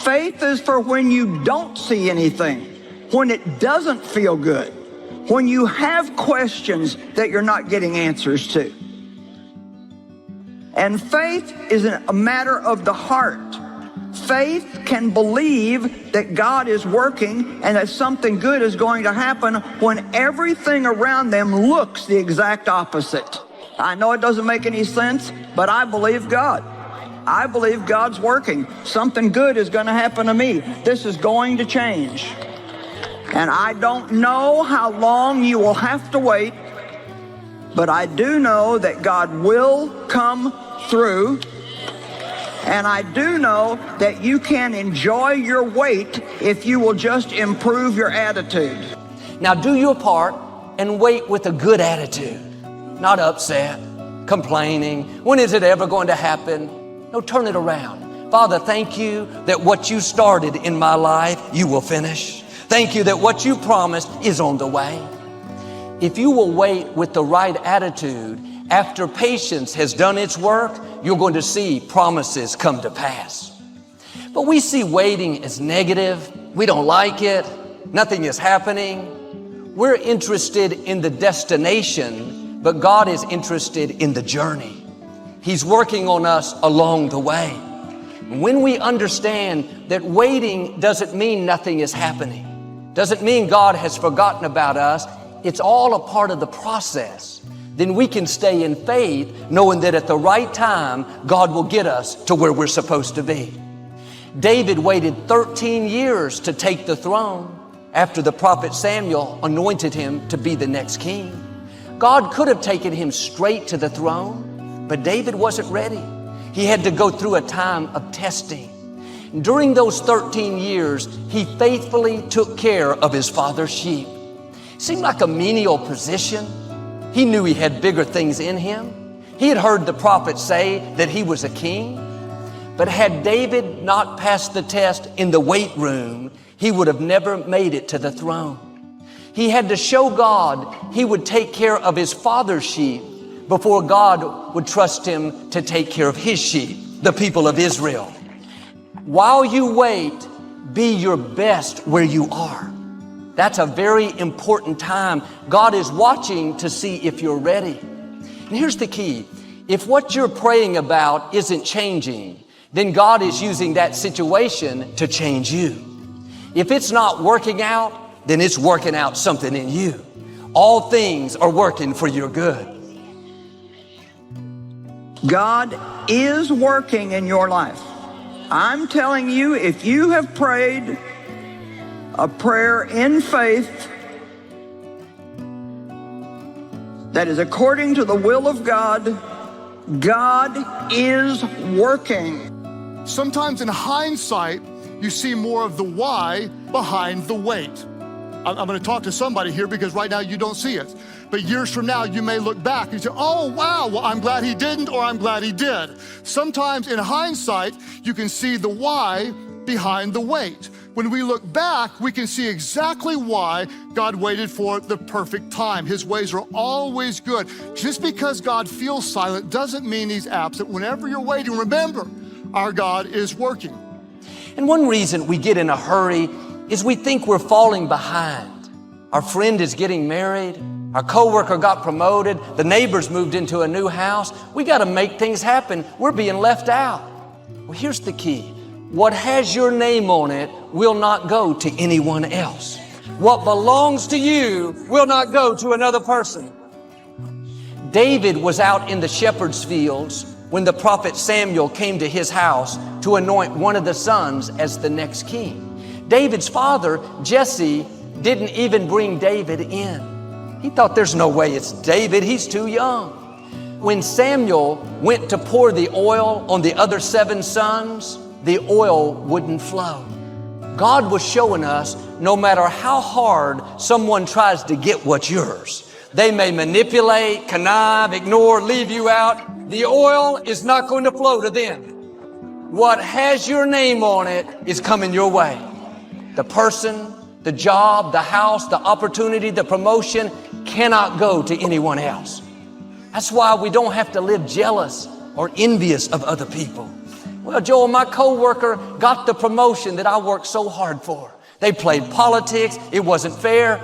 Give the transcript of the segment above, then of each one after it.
Faith is for when you don't see anything, when it doesn't feel good, when you have questions that you're not getting answers to. And faith is a matter of the heart. Faith can believe that God is working and that something good is going to happen when everything around them looks the exact opposite. I know it doesn't make any sense, but I believe God. I believe God's working. Something good is going to happen to me. This is going to change. And I don't know how long you will have to wait, but I do know that God will come through. And I do know that you can enjoy your wait if you will just improve your attitude. Now do your part and wait with a good attitude, not upset, complaining. When is it ever going to happen? No, turn it around. Father, thank you that what you started in my life, you will finish. Thank you that what you promised is on the way. If you will wait with the right attitude, after patience has done its work, you're going to see promises come to pass. But we see waiting as negative. We don't like it. Nothing is happening. We're interested in the destination, but God is interested in the journey. He's working on us along the way. When we understand that waiting doesn't mean nothing is happening, doesn't mean God has forgotten about us, it's all a part of the process, then we can stay in faith knowing that at the right time, God will get us to where we're supposed to be. David waited 13 years to take the throne after the prophet Samuel anointed him to be the next king. God could have taken him straight to the throne, but David wasn't ready. He had to go through a time of testing. During those 13 years, he faithfully took care of his father's sheep. Seemed like a menial position. He knew he had bigger things in him. He had heard the prophet say that he was a king. But had David not passed the test in the weight room, he would have never made it to the throne. He had to show God he would take care of his father's sheep before God would trust him to take care of his sheep, the people of Israel. While you wait, be your best where you are. That's a very important time. God is watching to see if you're ready. And here's the key. If what you're praying about isn't changing, then God is using that situation to change you. If it's not working out, then it's working out something in you. All things are working for your good. God is working in your life. I'm telling you, if you have prayed a prayer in faith that is according to the will of God, God is working. Sometimes in hindsight, you see more of the why behind the wait. I'm going to talk to somebody here because right now you don't see it. But years from now, you may look back and say, oh, wow, well, I'm glad he didn't, or I'm glad he did. Sometimes in hindsight, you can see the why behind the wait. When we look back, we can see exactly why God waited for the perfect time. His ways are always good. Just because God feels silent doesn't mean he's absent. Whenever you're waiting, remember, our God is working. And one reason we get in a hurry is we think we're falling behind. Our friend is getting married. Our coworker got promoted. The neighbors moved into a new house. We got to make things happen. We're being left out. Well, here's the key. What has your name on it will not go to anyone else. What belongs to you will not go to another person. David was out in the shepherd's fields when the prophet Samuel came to his house to anoint one of the sons as the next king. David's father, Jesse, didn't even bring David in. He thought there's no way it's David, he's too young. When Samuel went to pour the oil on the other 7 sons, the oil wouldn't flow. God was showing us no matter how hard someone tries to get what's yours, they may manipulate, connive, ignore, leave you out. The oil is not going to flow to them. What has your name on it is coming your way. The person, the job, the house, the opportunity, the promotion cannot go to anyone else. That's why we don't have to live jealous or envious of other people. Well, Joel, my coworker got the promotion that I worked so hard for. They played politics. It wasn't fair.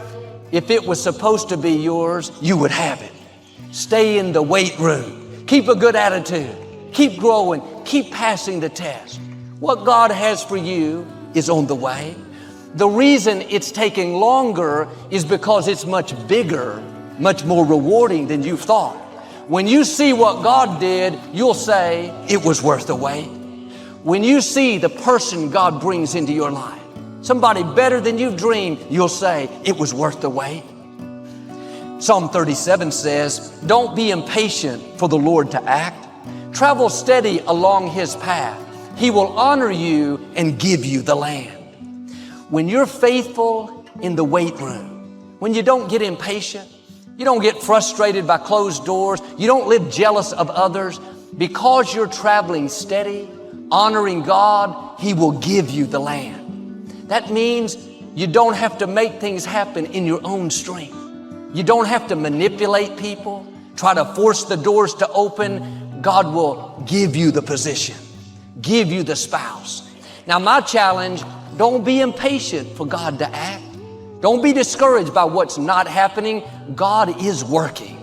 If it was supposed to be yours, you would have it. Stay in the weight room. Keep a good attitude. Keep growing. Keep passing the test. What God has for you is on the way. The reason it's taking longer is because it's much bigger, much more rewarding than you've thought. When you see what God did, you'll say, it was worth the wait. When you see the person God brings into your life, somebody better than you've dreamed, you'll say, it was worth the wait. Psalm 37 says, don't be impatient for the Lord to act. Travel steady along His path. He will honor you and give you the land. When you're faithful in the weight room, when you don't get impatient, you don't get frustrated by closed doors, you don't live jealous of others, because you're traveling steady, honoring God, He will give you the land. That means you don't have to make things happen in your own strength. You don't have to manipulate people, try to force the doors to open. God will give you the position, give you the spouse. Now, my challenge, don't be impatient for God to act. Don't be discouraged by what's not happening. God is working.